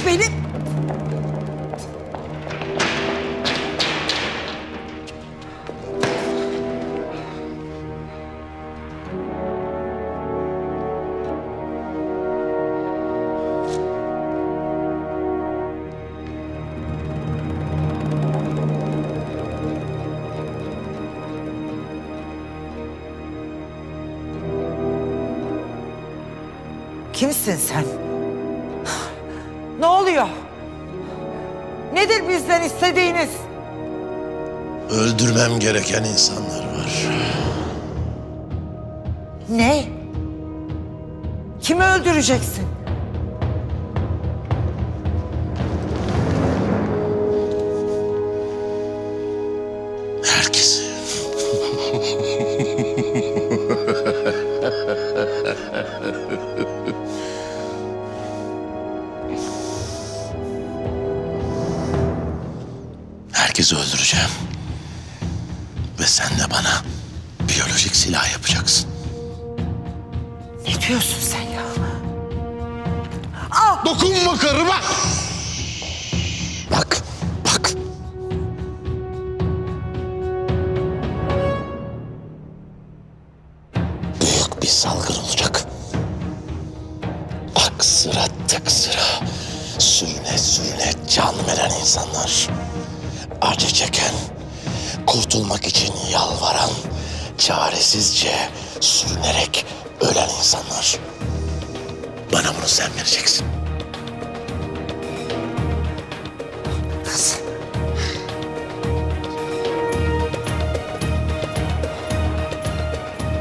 beni. Kimsin sen? Ne oluyor? Nedir bizden istediğiniz? Öldürmem gereken insanlar var. Ne? Kimi öldüreceksin? Herkesi. Herkesi öldüreceğim. Ve sen de bana biyolojik silah yapacaksın. Ne diyorsun sen ya? Dokunma karıma! Bak, bak. Büyük bir salgın olacak. Ak sıra tık sıra, sürüne sürüne can veren insanlar. Acı çeken, kurtulmak için yalvaran, çaresizce sürünerek ölen insanlar. Bana bunu sen vereceksin. Nasıl?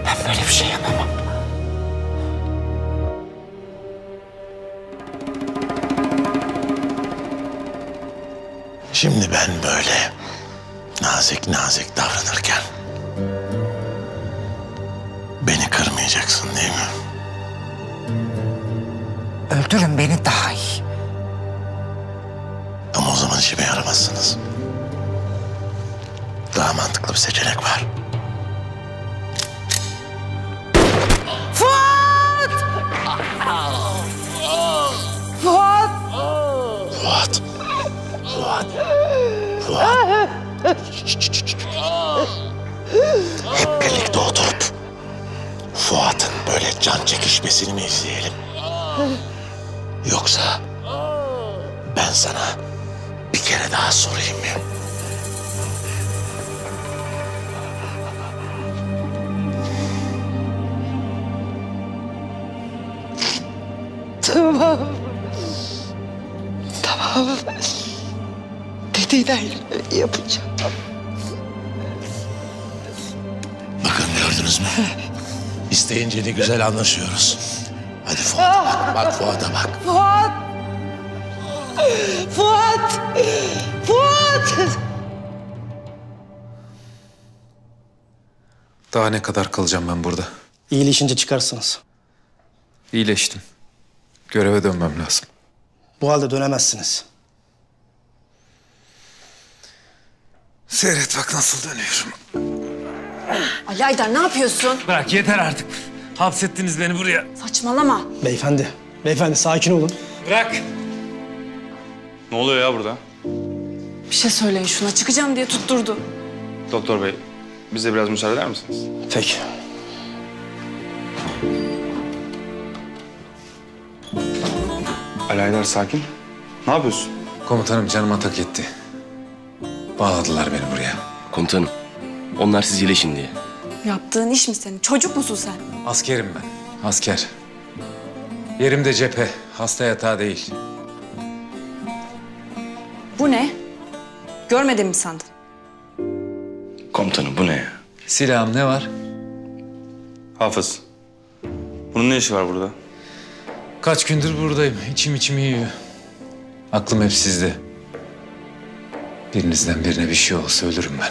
Ben böyle bir şey yapamam. Şimdi ben böyle nazik nazik davranırken beni kırmayacaksın değil mi? Öldürün beni daha iyi. Ama o zaman işime yaramazsınız. Daha mantıklı bir seçenek var. Fuat! Fuat! Fuat. Fuat. Fuat. Hep birlikte oturup Fuat'ın böyle can çekişmesini mi izleyelim? Yoksa ben sana bir kere daha sorayım mı? Tamam. Tamam. Dediğini yapacağım. Bakın gördünüz mü? İsteyince ne güzel anlaşıyoruz. Hadi Fuat'a bak, bak Fuat'a bak. Fuat! Fuat! Fuat! Daha ne kadar kalacağım ben burada? İyileşince çıkarsınız. İyileştim. Göreve dönmem lazım. Bu halde dönemezsiniz. Seyret bak nasıl dönüyorum. Ali Aydar ne yapıyorsun? Bırak yeter artık. Hapsettiniz beni buraya. Saçmalama. Beyefendi, beyefendi sakin olun. Bırak. Ne oluyor ya burada? Bir şey söyleyin şuna. Çıkacağım diye tutturdu. Doktor bey, bize biraz müsaade eder misiniz? Peki. Ali Aydar sakin. Ne yapıyorsun? Komutanım canıma tak etti. Bağladılar beni buraya. Komutanım, onlar siz iyileşin diye. Yaptığın iş mi senin? Çocuk musun sen? Askerim ben. Asker. Yerim de cephe. Hasta yatağı değil. Bu ne? Görmedin mi sandın? Komutanım bu ne ya? Silahım ne var? Hafız. Bunun ne işi var burada? Kaç gündür buradayım. İçim yiyor. Aklım hep sizde. Birinizden birine bir şey olsa ölürüm ben.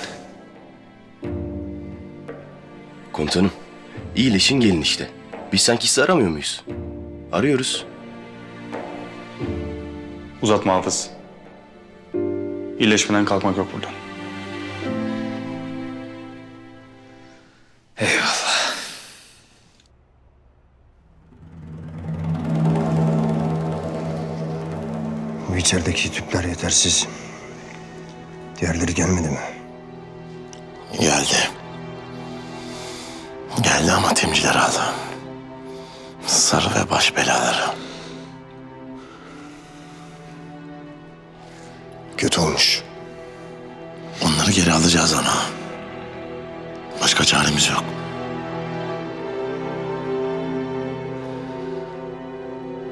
Komutanım, iyileşin gelin işte. Biz sanki sizi aramıyor muyuz? Arıyoruz. Uzatma Hafız. İyileşmeden kalkmak yok buradan. Eyvallah. Abi içerideki tüpler yetersiz. Diğerleri gelmedi mi? Geldi. Geldi ama timciler aldı. Sarı ve baş belaları. Kötü olmuş. Onları geri alacağız ama. Başka çaremiz yok.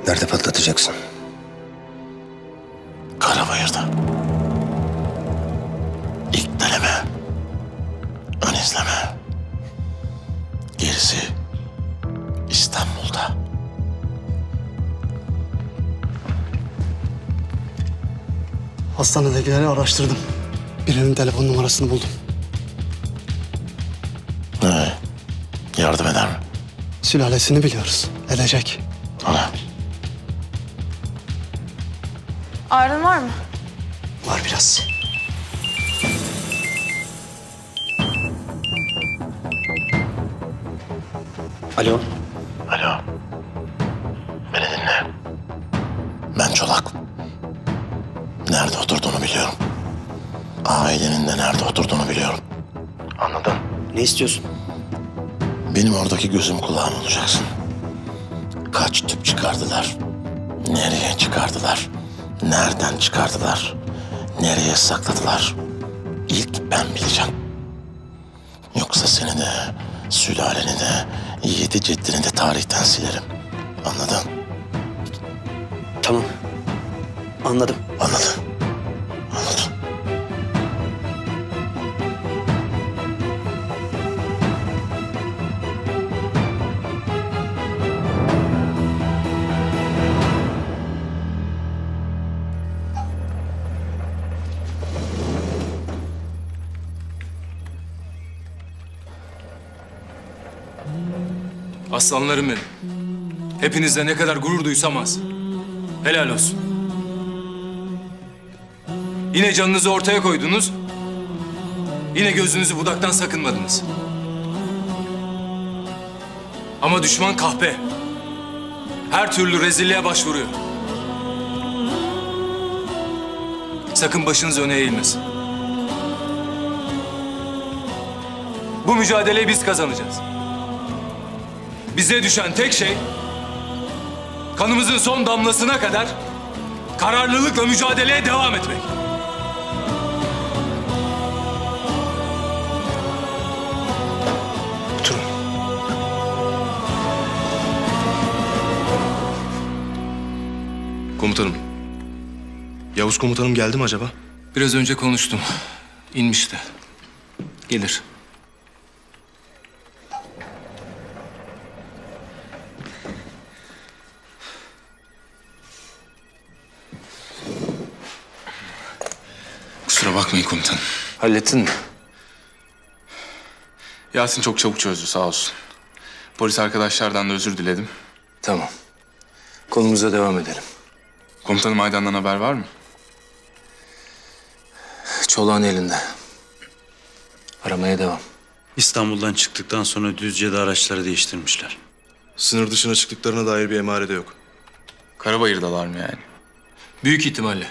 Nerede patlatacaksın? Karabayır'da. İlk deneme. Ön izleme. Gerisi İstanbul'da. Hastanedekileri araştırdım. Birinin telefon numarasını buldum. Yardım eder mi? Sülalesini biliyoruz. Edecek. Ana. Ağrın var mı? Var biraz. Alo. Alo. Beni dinle. Ben Çolak. Nerede oturduğunu biliyorum. Ailenin de nerede oturduğunu biliyorum. Anladın? Ne istiyorsun? Benim oradaki gözüm kulağım olacaksın. Kaç tüp çıkardılar? Nereye çıkardılar? Nereden çıkardılar? Nereye sakladılar? İlk ben bileceğim. Yoksa seni de, sülaleni de, 7 ceddini de tarihten silerim. Anladın? Tamam. Anladım. Anladın. Anladın. Aslanlarım benim. Hepinizle ne kadar gurur duysam az. Helal olsun. Yine canınızı ortaya koydunuz. Yine gözünüzü budaktan sakınmadınız. Ama düşman kahpe. Her türlü rezilliğe başvuruyor. Sakın başınız öne eğilmesin. Bu mücadeleyi biz kazanacağız. Bize düşen tek şey, kanımızın son damlasına kadar kararlılıkla mücadeleye devam etmek. Oturun. Komutanım. Yavuz komutanım geldi mi acaba? Biraz önce konuştum. İnmişti. Gelir. Kusura bakmayın komutanım. Hallettin mi? Yasin çok çabuk çözdü sağ olsun. Polis arkadaşlardan da özür diledim. Tamam. Konumuza devam edelim. Komutanım Aydan'dan haber var mı? Çolağın elinde. Aramaya devam. İstanbul'dan çıktıktan sonra Düzce'de araçları değiştirmişler. Sınır dışına çıktıklarına dair bir emare de yok. Karabayır'dalar mı yani? Büyük ihtimalle.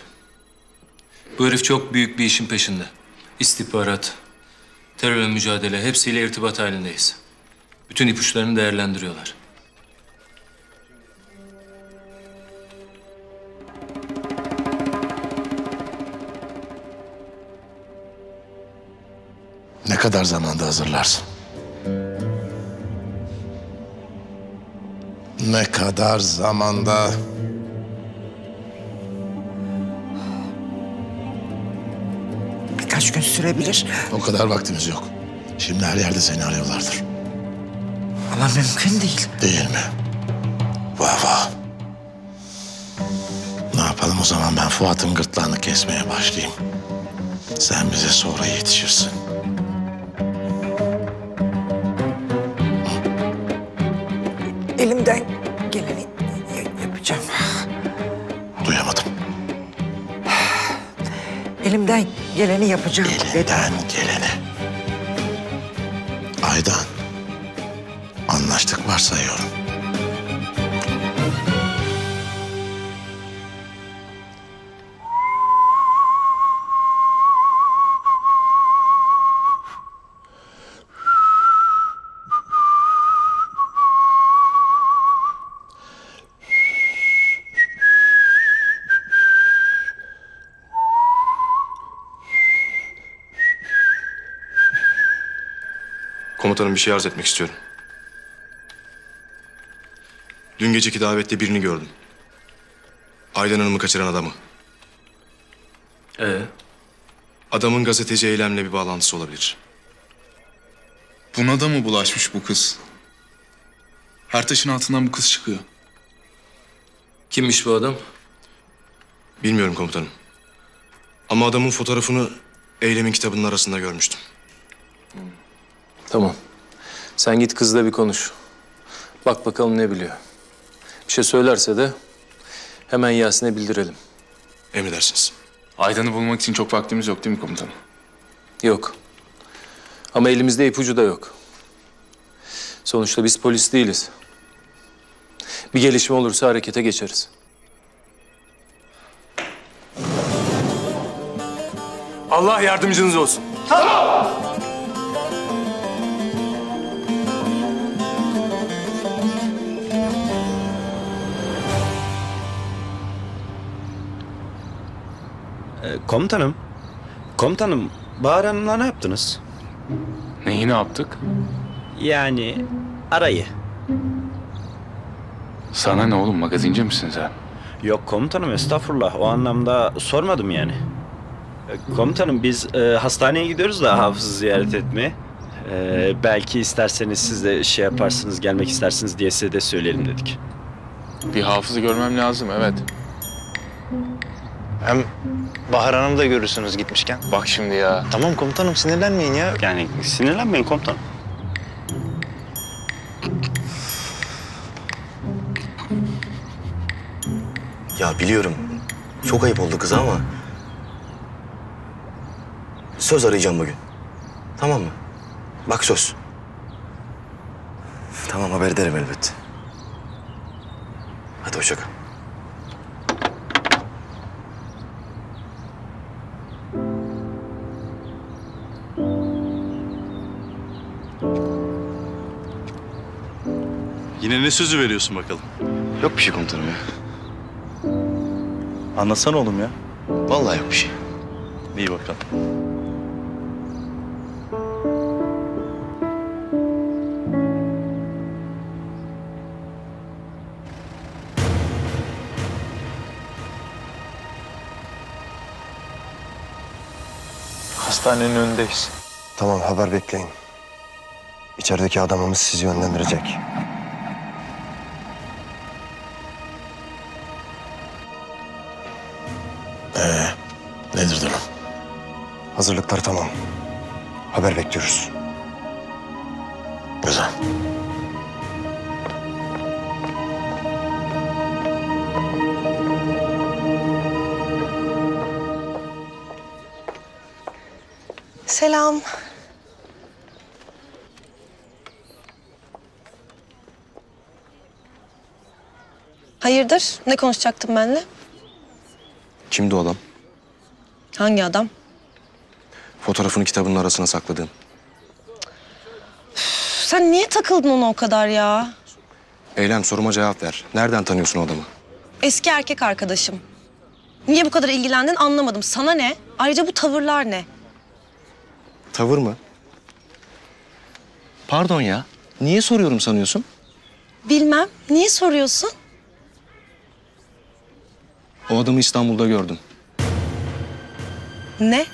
Bu herif çok büyük bir işin peşinde. İstihbarat, terörle mücadele hepsiyle irtibat halindeyiz. Bütün ipuçlarını değerlendiriyorlar. Ne kadar zamanda hazırlarsın? Ne kadar zamanda? Birkaç gün sürebilir. O kadar vaktimiz yok. Şimdi her yerde seni arıyorlardır. Ama mümkün değil. Değil mi? Vah vah. Ne yapalım o zaman, ben Fuat'ın gırtlağını kesmeye başlayayım. Sen bize sonra yetişirsin. Elimden geleni yapacağım. Duyamadım. Elimden geleni yapacağım. Elinden geleni. Aydan. Anlaştık varsayıyorum. Komutanım bir şey arz etmek istiyorum. Dün geceki davette birini gördüm. Aydan Hanım'ı kaçıran adamı. Adamın gazeteci Eylem'le bir bağlantısı olabilir. Buna da mı bulaşmış bu kız? Her taşın altından bu kız çıkıyor. Kimmiş bu adam? Bilmiyorum komutanım. Ama adamın fotoğrafını Eylem'in kitabının arasında görmüştüm. Tamam. Sen git kızla bir konuş. Bak bakalım ne biliyor. Bir şey söylerse de hemen Yasin'e bildirelim. Emredersiniz. Aydan'ı bulmak için çok vaktimiz yok değil mi komutanım? Yok. Ama elimizde ipucu da yok. Sonuçta biz polis değiliz. Bir gelişme olursa harekete geçeriz. Allah yardımcınız olsun. Komutanım. Komutanım, Bahar Hanım'la ne yaptınız? Neyi ne yaptık? Yani arayı. Sana ne oğlum, magazinci misin sen? Yok komutanım, estağfurullah. O anlamda sormadım yani. Komutanım biz hastaneye gidiyoruz da Hafız'ı ziyaret etmeye. Belki isterseniz siz de şey yaparsınız, gelmek istersiniz diye size de söyleyelim dedik. Bir Hafız'ı görmem lazım, evet. Hem Bahar Hanım'ı da görürsünüz gitmişken. Bak şimdi ya. Tamam komutanım, sinirlenmeyin ya. Yani sinirlenmeyin komutanım. Ya biliyorum. Çok ayıp oldu kıza ama... Söz arayacağım bugün. Tamam mı? Bak söz. Tamam, haber ederim elbet. Hadi hoşça kal. Yine ne sözü veriyorsun bakalım? Yok bir şey komutanım ya. Anlatsana oğlum ya. Vallahi yok bir şey. İyi bakalım. Hastanenin önündeyiz. Tamam, haber bekleyin. İçerideki adamımız sizi yönlendirecek. Nedir durum? Hazırlıklar tamam. Haber bekliyoruz. Güzel. Selam. Hayırdır? Ne konuşacaktın benimle? Kimdi o adam? Hangi adam? Fotoğrafını kitabının arasına sakladığım. Sen niye takıldın ona o kadar ya? Eylem, soruma cevap ver. Nereden tanıyorsun o adamı? Eski erkek arkadaşım. Niye bu kadar ilgilendin anlamadım. Sana ne? Ayrıca bu tavırlar ne? Tavır mı? Pardon ya. Niye soruyorum sanıyorsun? Bilmem. Niye soruyorsun? O adamı İstanbul'da gördüm. Ne?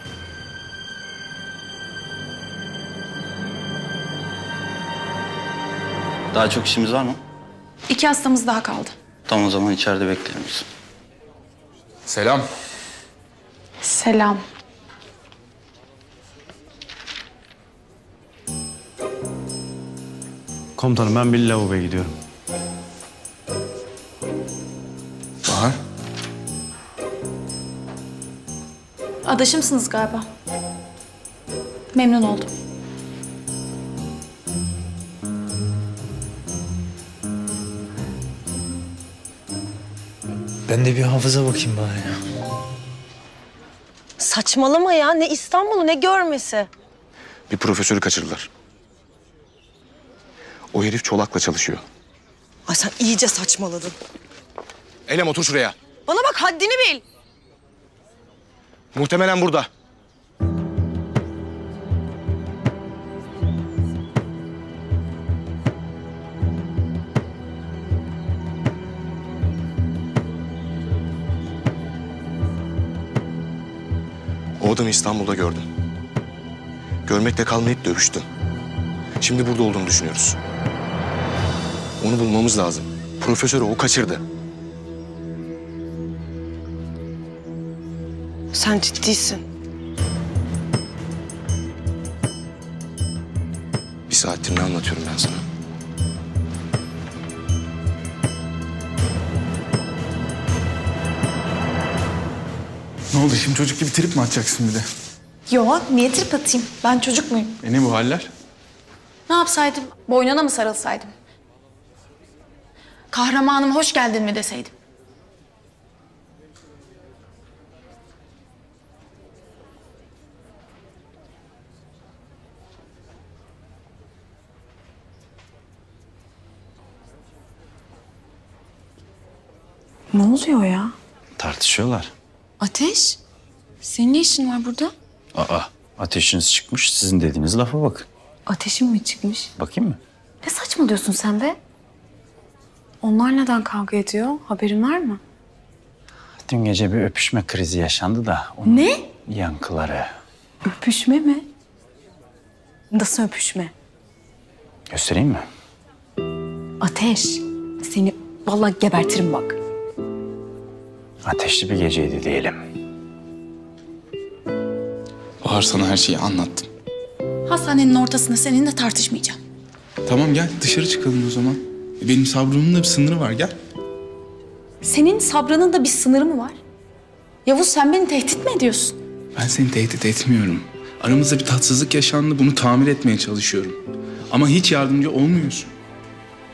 Daha çok işimiz var mı? 2 hastamız daha kaldı. Tamam, o zaman içeride bekleyelim biz. Selam. Selam. Komutanım, ben bir lavaboya gidiyorum. Bahar. Adaşımsınız galiba. Memnun oldum. Ben de bir Hafız'a bakayım bari ya. Saçmalama ya. Ne İstanbul'u ne görmesi. Bir profesörü kaçırdılar. O herif Çolak'la çalışıyor. Ay sen iyice saçmaladın. Eylem, otur şuraya. Bana bak, haddini bil. Muhtemelen burada. O adamı İstanbul'da gördüm. Görmekle kalmayıp dövüştüm. Şimdi burada olduğunu düşünüyoruz. Onu bulmamız lazım. Profesörü o kaçırdı. Sen ciddisin. Bir saattir ne anlatıyorum ben sana? Ne oldu şimdi çocuk gibi trip mi atacaksın bir de? Yo, niye trip atayım? Ben çocuk muyum? Ne bu haller? Ne yapsaydım? Boynuna mı sarılsaydım? Kahramanım hoş geldin mi deseydim? Ne oluyor ya? Tartışıyorlar. Ateş, senin ne işin var burada? Aa, ateşiniz çıkmış. Sizin dediğiniz lafa bakın. Ateşin mi çıkmış? Bakayım mı? Ne saçmalıyorsun sen be? Onlar neden kavga ediyor? Haberin var mı? Dün gece bir öpüşme krizi yaşandı da. Onun Ne? yankıları. Öpüşme mi? Nasıl öpüşme? Göstereyim mi? Ateş, seni vallahi gebertirim bak. Ateşli bir geceydi diyelim. Bahar sana her şeyi anlattım. Hastanenin ortasında seninle tartışmayacağım. Tamam gel dışarı çıkalım o zaman. Benim sabrımın da bir sınırı var gel. Senin sabrının da bir sınırı mı var? Yavuz sen beni tehdit mi ediyorsun? Ben seni tehdit etmiyorum. Aramızda bir tatsızlık yaşandı. Bunu tamir etmeye çalışıyorum. Ama hiç yardımcı olmuyorsun.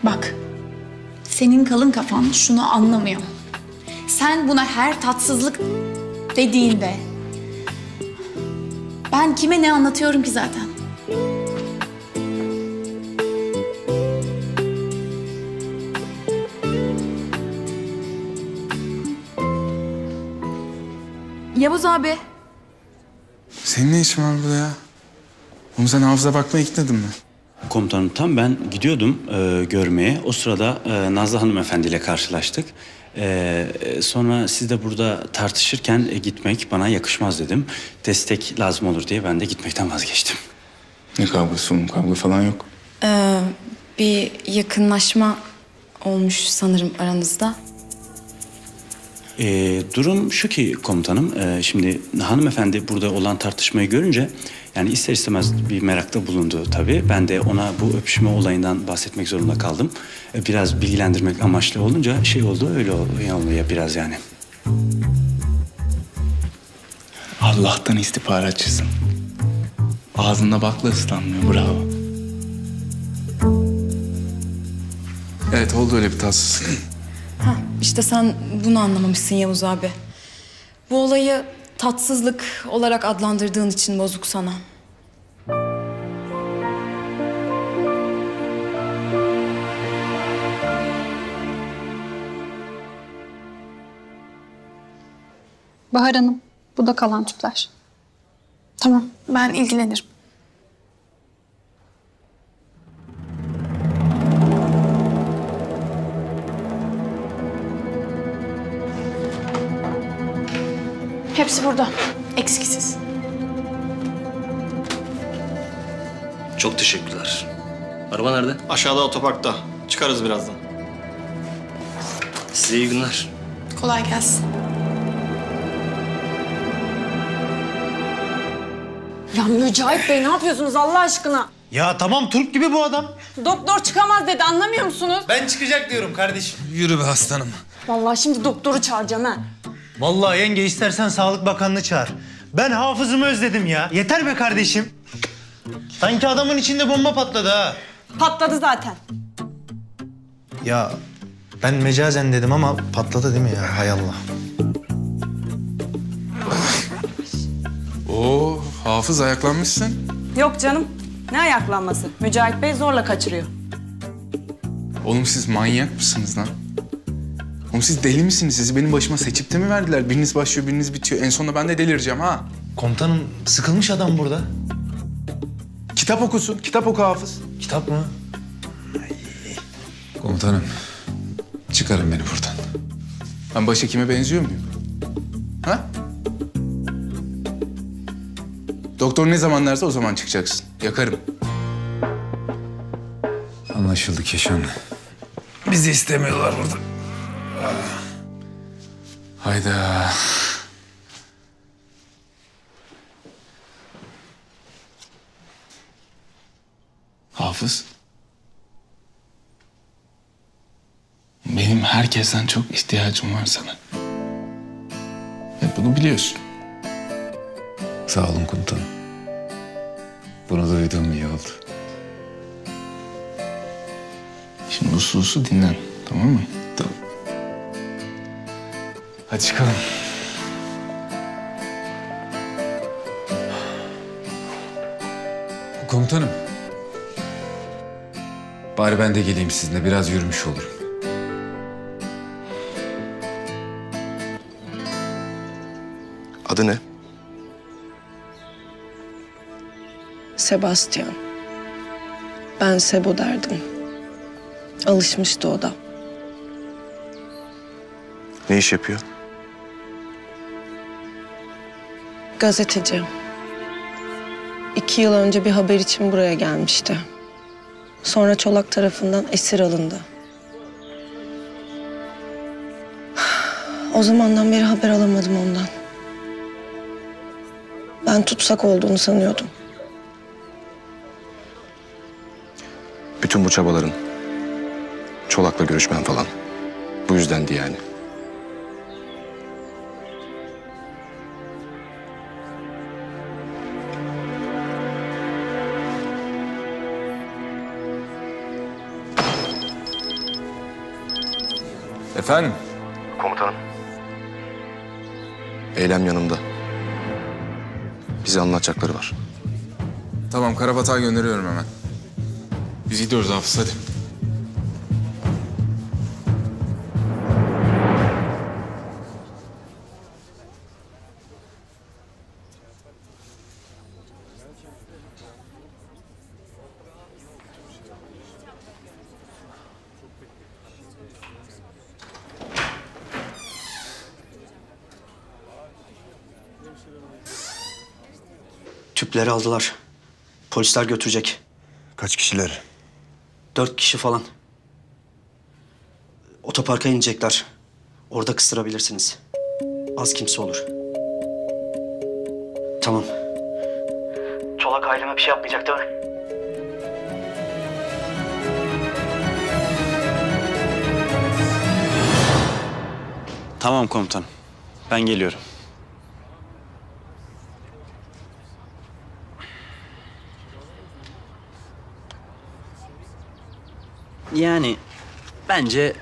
Bak, senin kalın kafan şunu anlamıyor. Sen buna her tatsızlık dediğinde... Ben kime ne anlatıyorum ki zaten? Yavuz abi. Senin ne işin var burada ya? Oğlum sen hafıza bakmaya gitmedin mi? Komutanım tam ben gidiyordum görmeye. O sırada Nazlı hanımefendiyle karşılaştık. Sonra siz de burada tartışırken gitmek bana yakışmaz dedim. Destek lazım olur diye ben de gitmekten vazgeçtim. Ne kavgası oğlum? Kavga falan yok. Bir yakınlaşma olmuş sanırım aranızda. Durum şu ki komutanım, şimdi hanımefendi burada olan tartışmayı görünce yani ister istemez bir merakta bulundu tabii. Ben de ona bu öpüşme olayından bahsetmek zorunda kaldım. Biraz bilgilendirmek amaçlı olunca şey oldu, öyle oluyor biraz yani. Allah'tan istihbaratçısın. Ağzında bakla ıslanmıyor, bravo. Evet oldu öyle bir tatsızlık. İşte sen bunu anlamamışsın Yavuz abi. Bu olayı tatsızlık olarak adlandırdığın için bozuk sana. Bahar Hanım, bu da kalan tüpler. Tamam, ben ilgilenirim. Hepsi burada, eksiksiz. Çok teşekkürler. Araba nerede? Aşağıda otoparkta. Çıkarız birazdan. Size iyi günler. Kolay gelsin. Ya Mücahit Bey ne yapıyorsunuz Allah aşkına? Ya tamam turp gibi bu adam. Doktor çıkamaz dedi anlamıyor musunuz? Ben çıkacak diyorum kardeşim. Yürü be aslanım. Vallahi şimdi doktoru çağıracağım ha. Vallahi yenge istersen Sağlık Bakanı'nı çağır. Ben hafızımı özledim ya. Yeter be kardeşim. Sanki adamın içinde bomba patladı ha. Patladı zaten. Ya ben mecazen dedim ama patladı değil mi ya? Hay Allah. Oo, Hafız ayaklanmışsın. Yok canım. Ne ayaklanması? Mücahit Bey zorla kaçırıyor. Oğlum siz manyak mısınız lan? Oğlum siz deli misiniz? Sizi benim başıma seçip de mi verdiler? Biriniz başlıyor, biriniz bitiyor. En sonunda ben de delireceğim ha. Komutanım sıkılmış adam burada. Kitap okusun, kitap oku Hafız. Kitap mı? Komutanım, çıkarın beni buradan. Ben başhekime benziyor muyum? Ha? Doktor ne zaman derse o zaman çıkacaksın. Yakarım. Anlaşıldı Keşan. Bizi istemiyorlar burada. Hayda. Hafız. Benim herkesten çok ihtiyacım var sana. Ve bunu biliyorsun. Sağ olun komutanım. Bunu duyduğum iyi oldu. Şimdi uslu dinlen, tamam mı? Tamam. Hadi çıkalım. Komutanım. Bari ben de geleyim sizinle. Biraz yürümüş olurum. Adı ne? Sebastian. Ben Sebo derdim. Alışmıştı o da. Ne iş yapıyor? Gazeteci. 2 yıl önce bir haber için buraya gelmişti. Sonra Çolak tarafından esir alındı. O zamandan beri haber alamadım ondan. Ben tutsak olduğunu sanıyordum. Bütün bu çabaların, Çolak'la görüşmen falan. Bu yüzdendi yani. Efendim? Komutanım. Eylem yanımda. Bize anlatacakları var. Tamam, Karabatak'a gönderiyorum hemen. Biz gidiyoruz Hafız, hadi. Tüpleri aldılar. Polisler götürecek. Kaç kişiler? 4 kişi falan. Otoparka inecekler. Orada kıstırabilirsiniz. Az kimse olur. Tamam. Çolak aileme bir şey yapmayacak değil mi? Tamam komutanım. Ben geliyorum. Yani bence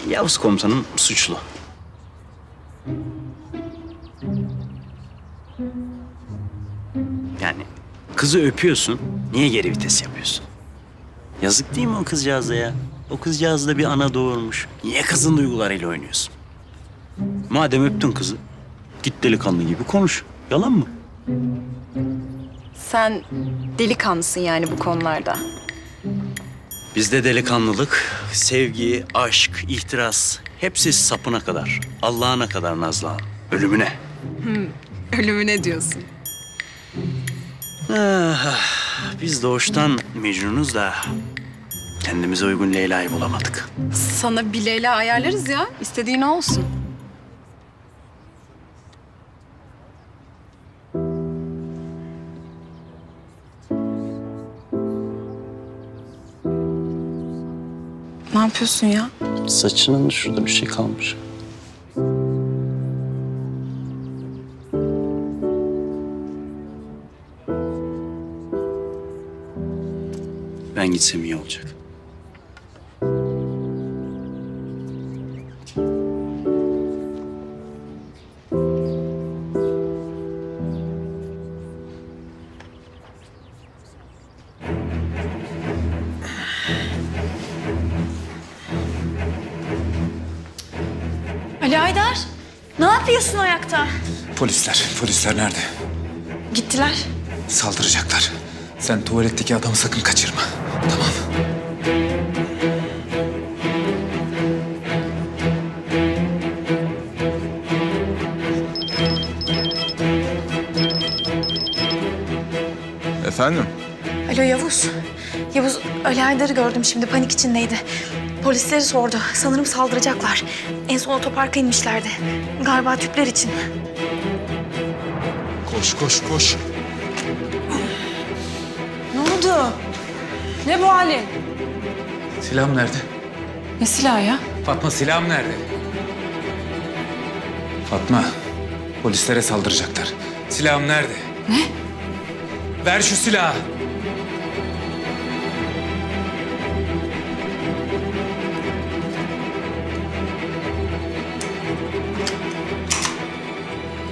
Yavuz komutanım suçlu. Yani kızı öpüyorsun, niye geri vites yapıyorsun? Yazık değil mi o kızcağıza ya? O kızcağız da bir ana doğurmuş. Niye kızın duygularıyla oynuyorsun? Madem öptün kızı, git delikanlı gibi konuş. Yalan mı? Sen delikanlısın yani bu konularda. Bizde delikanlılık, sevgi, aşk, ihtiras hepsi sapına kadar. Allah'ına kadar Nazlı Hanım. Ölümüne. Ölümüne diyorsun. Biz doğuştan Mecnun'uz da kendimize uygun Leyla'yı bulamadık. Sana bir Leyla ayarlarız ya. İstediğin olsun. Ne yapıyorsun ya? Saçının şurada bir şey kalmış. Ben gitsem iyi olacak. Ali Aydar, ne yapıyorsun ayakta? Polisler nerede? Gittiler. Saldıracaklar. Sen tuvaletteki adamı sakın kaçırma. Tamam. Efendim? Alo Yavuz. Yavuz, Ali Aydar'ı gördüm şimdi, panik içindeydi. Polisleri sordu. Sanırım saldıracaklar. En son otoparka inmişlerdi. Galiba tüpler için. Koş, koş, koş. Ne oldu? Ne bu halin? Silahım nerede? Ne silahı ya? Fatma, silahım nerede? Fatma, polislere saldıracaklar. Silahım nerede? Ne? Ver şu silahı.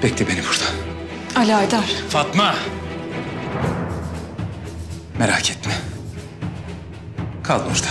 Bekle beni burada. Ali Aydar. Fatma! Merak etme. Kal burada.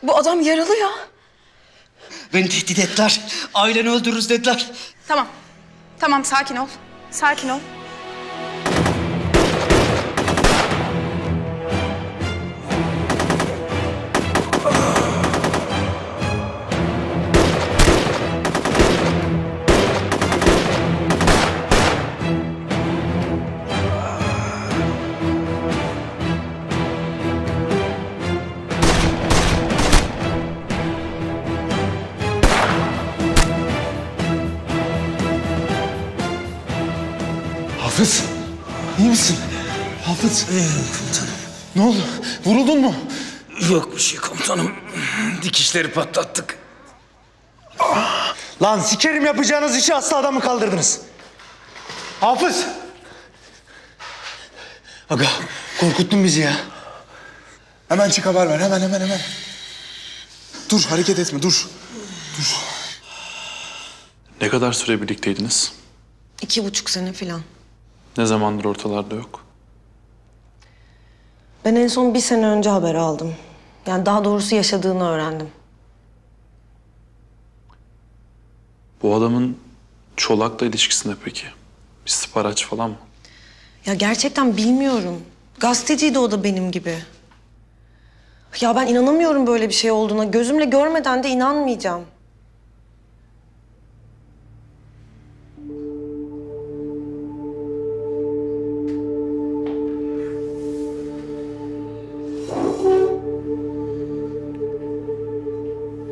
Bu adam yaralı ya. Beni tehdit ettiler. Aileni öldürürüz dediler. Tamam. Tamam, sakin ol. Sakin ol. Hafız, iyi misin? Hafız. Komutanım. Ne oldu? Vuruldun mu? Yok bir şey komutanım. Dikişleri patlattık. Lan sikerim yapacağınız işi, hasta adamı kaldırdınız. Hafız! Aga, korkuttun bizi ya. Hemen çık, haber ver. Hemen. Dur, hareket etme, dur. Dur. Ne kadar süre birlikteydiniz? 2,5 sene falan. Ne zamandır ortalarda yok? Ben en son 1 sene önce haber aldım. Yani daha doğrusu yaşadığını öğrendim. Bu adamın Çolak'la ilişkisi ne peki? Bir istihbaratçı falan mı? Ya gerçekten bilmiyorum. Gazeteciydi o da benim gibi. Ya ben inanamıyorum böyle bir şey olduğuna. Gözümle görmeden de inanmayacağım.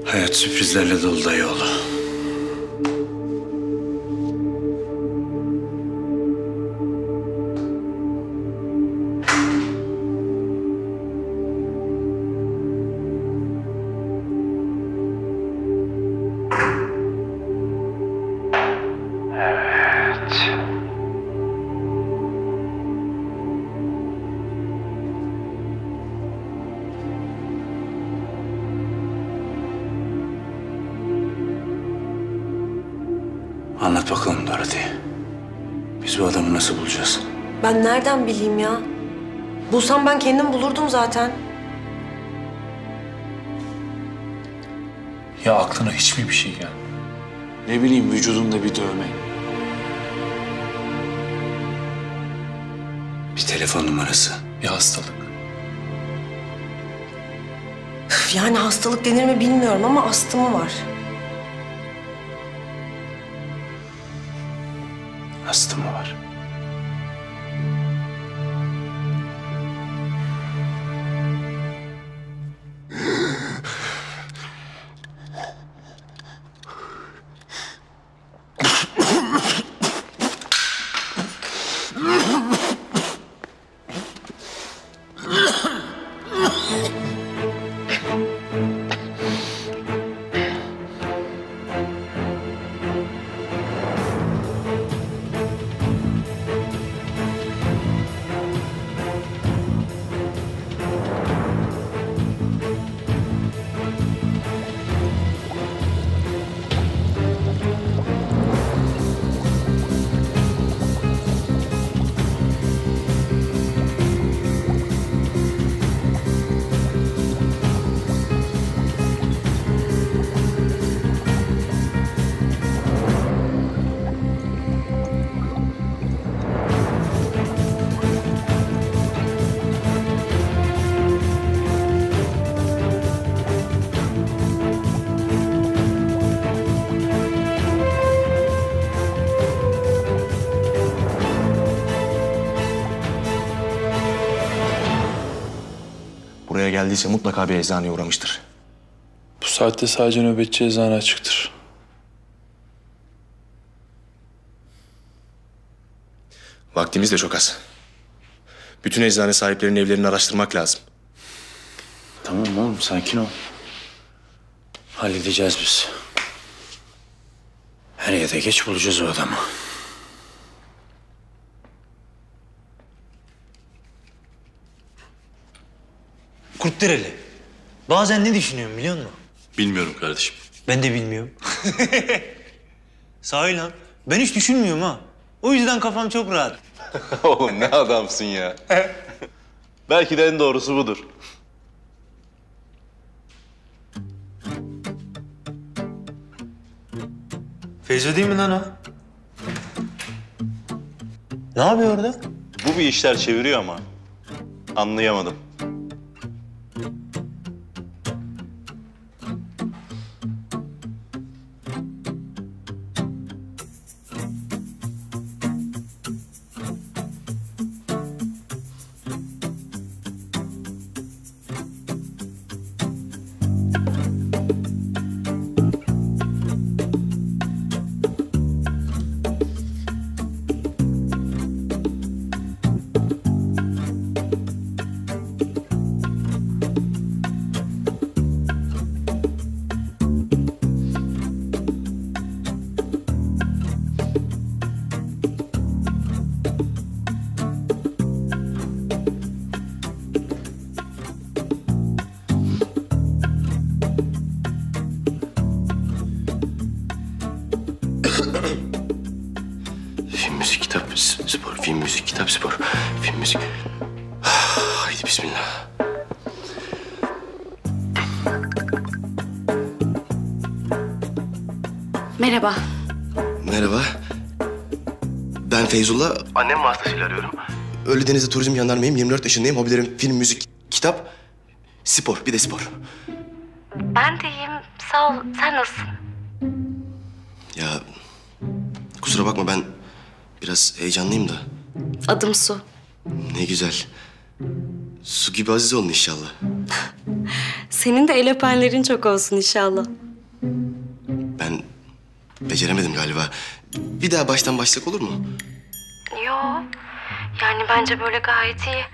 Hayat sürprizlerle dolu dayıoğlu. Anlat bakalım Dorothy. Biz bu adamı nasıl bulacağız? Ben nereden bileyim ya? Bulsam ben kendim bulurdum zaten. Ya aklına hiç mi bir şey gelmiyor? Ne bileyim, vücudunda bir dövme. Bir telefon numarası. Bir hastalık. Üf, yani hastalık denir mi bilmiyorum ama astımı var. Astımı var. geldiyse mutlaka bir eczaneye uğramıştır. Bu saatte sadece nöbetçi eczane açıktır. Vaktimiz de çok az. Bütün eczane sahiplerinin evlerini araştırmak lazım. Tamam oğlum, sakin ol. Halledeceğiz biz. Her yerde geç bulacağız o adamı. Kurtdereli. Bazen ne düşünüyorum biliyor musun? Bilmiyorum kardeşim. Ben de bilmiyorum. Sahi lan. Ben hiç düşünmüyorum ha. O yüzden kafam çok rahat. Oğlum ne adamsın ya. Belki de en doğrusu budur. Feyzo değil mi lan o? Ne yapıyor orada? Bu bir işler çeviriyor ama. Anlayamadım. Film, müzik, kitap, spor. Film, müzik, kitap, spor. Film, müzik. Haydi bismillah. Merhaba. Merhaba. Ben Feyzullah. Annem vasıtasıyla arıyorum. Ölüdeniz'de turizm jandarmayım. 24 yaşındayım. Hobilerim film, müzik, kitap, spor. Bir de spor. Ben de iyiyim. Sağ ol. Sen nasılsın? Ya kusura bakma, ben biraz heyecanlıyım da. Adım Su. Ne güzel. Su gibi aziz olun inşallah. Senin de el öpenlerin çok olsun inşallah. Ben beceremedim galiba. Bir daha baştan başlasak olur mu? Yo. Yani bence böyle gayet iyi.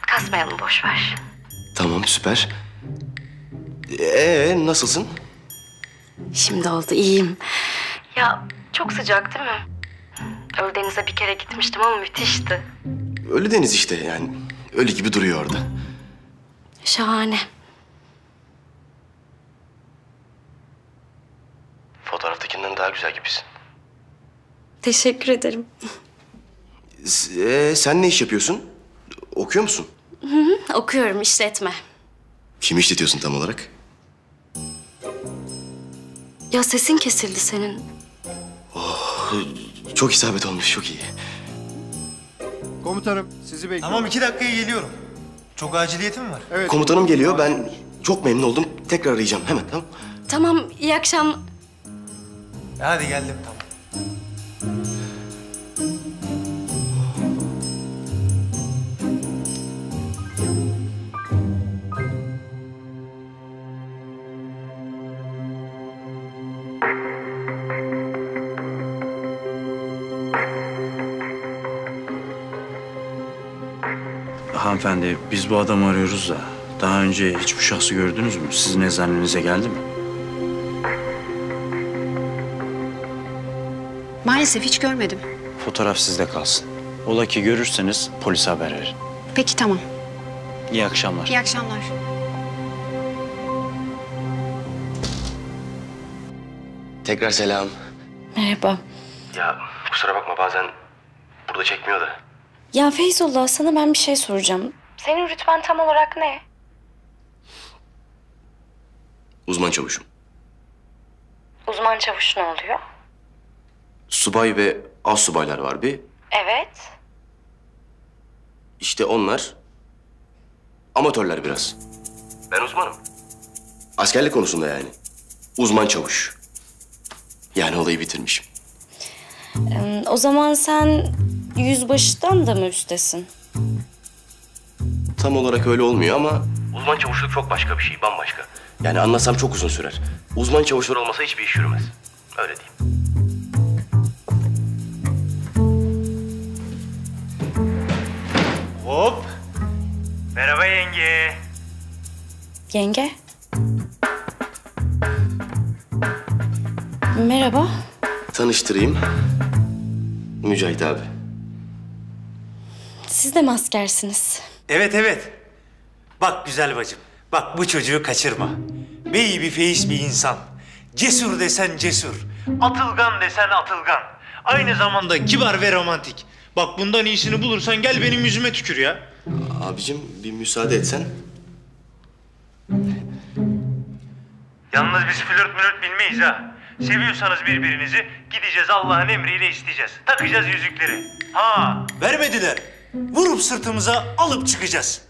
Kasmayalım, boş ver. Tamam, süper. Nasılsın? Şimdi oldu, iyiyim. Ya çok sıcak değil mi? Ölüdeniz'e bir kere gitmiştim ama müthişti. Ölüdeniz işte yani. Ölü gibi duruyor orada. Şahane. Fotoğraftakinden daha güzel gibisin. Teşekkür ederim. Sen ne iş yapıyorsun? Okuyor musun? Hı, okuyorum, işletme. Kimi işletiyorsun tam olarak? Ya sesin kesildi senin. Çok isabet olmuş, çok iyi. Komutanım sizi bekliyorum. Tamam 2 dakikaya geliyorum. Çok aciliyetim var. Evet. Komutanım geliyor, ben çok memnun oldum. Tekrar arayacağım hemen, tamam? Tamam, iyi akşam. Hadi geldim, tamam. Hanımefendi, biz bu adamı arıyoruz da daha önce hiç bu şahsı gördünüz mü? Sizin eczanenize geldi mi? Maalesef hiç görmedim. Fotoğraf sizde kalsın. Ola ki görürseniz polise haber verin. Peki tamam. İyi akşamlar. İyi akşamlar. Tekrar selam. Merhaba. Ya kusura bakma, bazen burada çekmiyor da. Ya Feyzullah, sana ben bir şey soracağım. Senin rütben tam olarak ne? Uzman çavuşum. Uzman çavuş ne oluyor? Subay ve astsubaylar var bir. Evet. İşte onlar amatörler biraz. Ben uzmanım. Askerlik konusunda yani. Uzman çavuş. Yani olayı bitirmişim. O zaman sen yüzbaşıdan da mı üstesin? Tam olarak öyle olmuyor ama Uzman çavuşluk çok başka bir şey, bambaşka. Yani anlatsam çok uzun sürer. Uzman çavuşlar olmasa hiçbir iş yürümez. Öyle diyeyim. Hop. Merhaba yenge. Yenge. Merhaba. Tanıştırayım. Mücahit abi. Siz de mi askersiniz? Evet evet. Bak güzel bacım. Bak bu çocuğu kaçırma. Bey bir feyiz bir insan. Cesur desen cesur. Atılgan desen atılgan. Aynı zamanda kibar ve romantik. Bak bundan iyisini bulursan gel benim yüzüme tükür ya. Abicim bir müsaade etsen. Yalnız biz flört bilmeyiz ha. Seviyorsanız birbirinizi gideceğiz Allah'ın emriyle isteyeceğiz. Takacağız yüzükleri. Ha vermediler. Vurup sırtımıza alıp çıkacağız.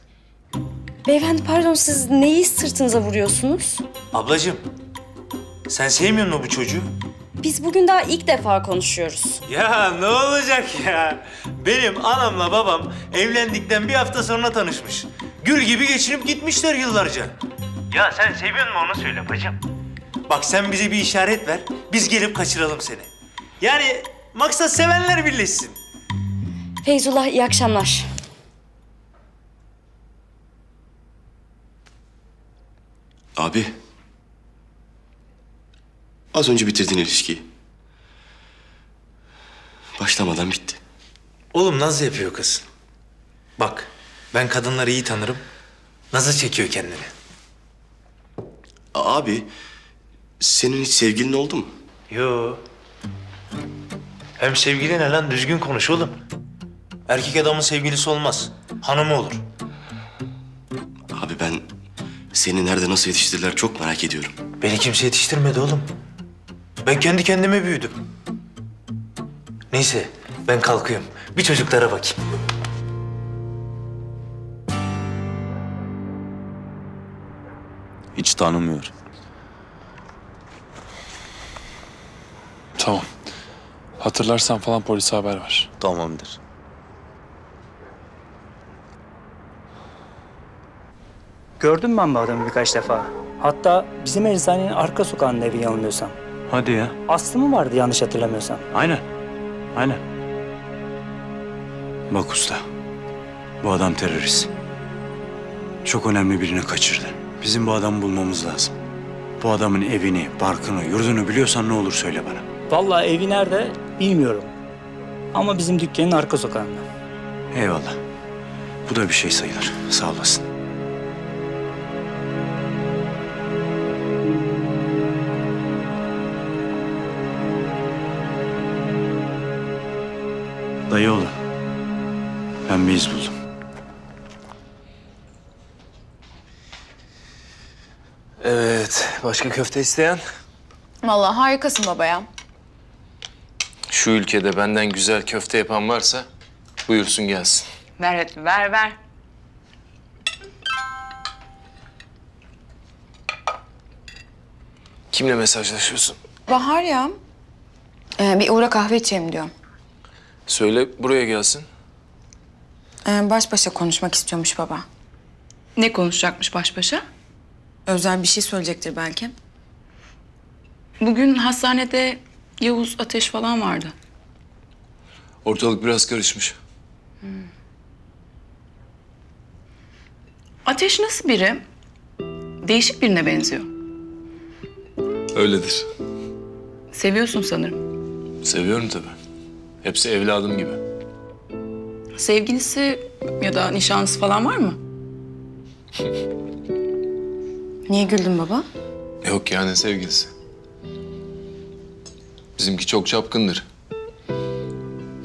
Beyefendi pardon, siz neyi sırtınıza vuruyorsunuz? Ablacığım sen sevmiyor musun bu çocuğu? Biz bugün daha ilk defa konuşuyoruz. Ya ne olacak ya? Benim anamla babam evlendikten bir hafta sonra tanışmış. Gül gibi geçinip gitmişler yıllarca. Ya sen seviyor musun onu söyle bacım. Bak sen bize bir işaret ver, biz gelip kaçıralım seni. Yani maksat sevenler birleşsin. Feyzullah iyi akşamlar. Abi. Az önce bitirdin ilişkiyi. Başlamadan bitti. Oğlum naz yapıyor kız. Bak ben kadınları iyi tanırım. Nazı çekiyor kendini. Abi senin hiç sevgilin oldu mu? Yo. Hem sevgili ne lan, düzgün konuş oğlum. Erkek adamın sevgilisi olmaz. Hanımı olur. Abi ben seni nerede nasıl yetiştirdiler çok merak ediyorum. Beni kimse yetiştirmedi oğlum. Ben kendi kendime büyüdüm. Neyse ben kalkıyorum. Bir çocuklara bakayım. Hiç tanımıyor. Tamam. Hatırlarsan falan polise haber ver. Tamamdır. Gördüm ben bu adamı birkaç defa. Hatta bizim eczanenin arka sokağında evi yanılmıyorsam. Hadi ya. Aslı mı vardı yanlış hatırlamıyorsam? Aynen. Aynen. Bak usta. Bu adam terörist. Çok önemli birini kaçırdı. Bizim bu adamı bulmamız lazım. Bu adamın evini, barkını, yurdunu biliyorsan ne olur söyle bana. Vallahi evi nerede bilmiyorum. Ama bizim dükkanın arka sokağında. Eyvallah. Bu da bir şey sayılır. Sağ olasın. Dayıoğlu. Ben bir iz buldum. Evet. Başka köfte isteyen? Vallahi harikasın baba ya. Şu ülkede benden güzel köfte yapan varsa buyursun gelsin. Ver hadi, ver. Kimle mesajlaşıyorsun? Bahar ya. Bir uğra kahve içelim diyor. Söyle buraya gelsin. Baş başa konuşmak istiyormuş baba. Ne konuşacakmış baş başa? Özel bir şey söyleyecektir belki. Bugün hastanede Yavuz, Ateş falan vardı. Ortalık biraz karışmış. Ateş nasıl biri? Değişik birine benziyor. Öyledir. Seviyorsun sanırım. Seviyorum tabii. Hepsi evladım gibi. Sevgilisi ya da nişanlısı falan var mı? Niye güldün baba? Yok yani sevgilisi. Bizimki çok çapkındır.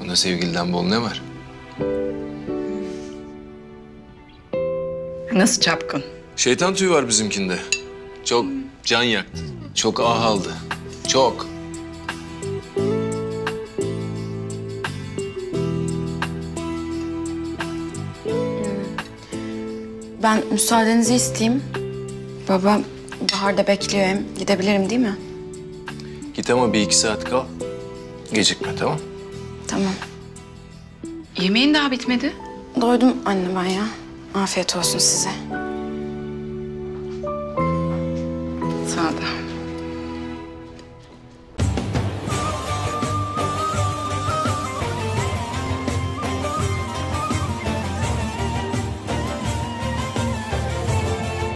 Ona sevgiliden bol ne var? Nasıl çapkın? Şeytan tüyü var bizimkinde. Çok can yaktı. Çok ah aldı. Çok. Ben müsaadenizi isteyeyim. Baba Bahar'da bekliyor hem. Gidebilirim değil mi? Git ama 1-2 saat kal. Gecikme tamam? Tamam. Yemeğin daha bitmedi. Doydum anne ben ya. Afiyet olsun size.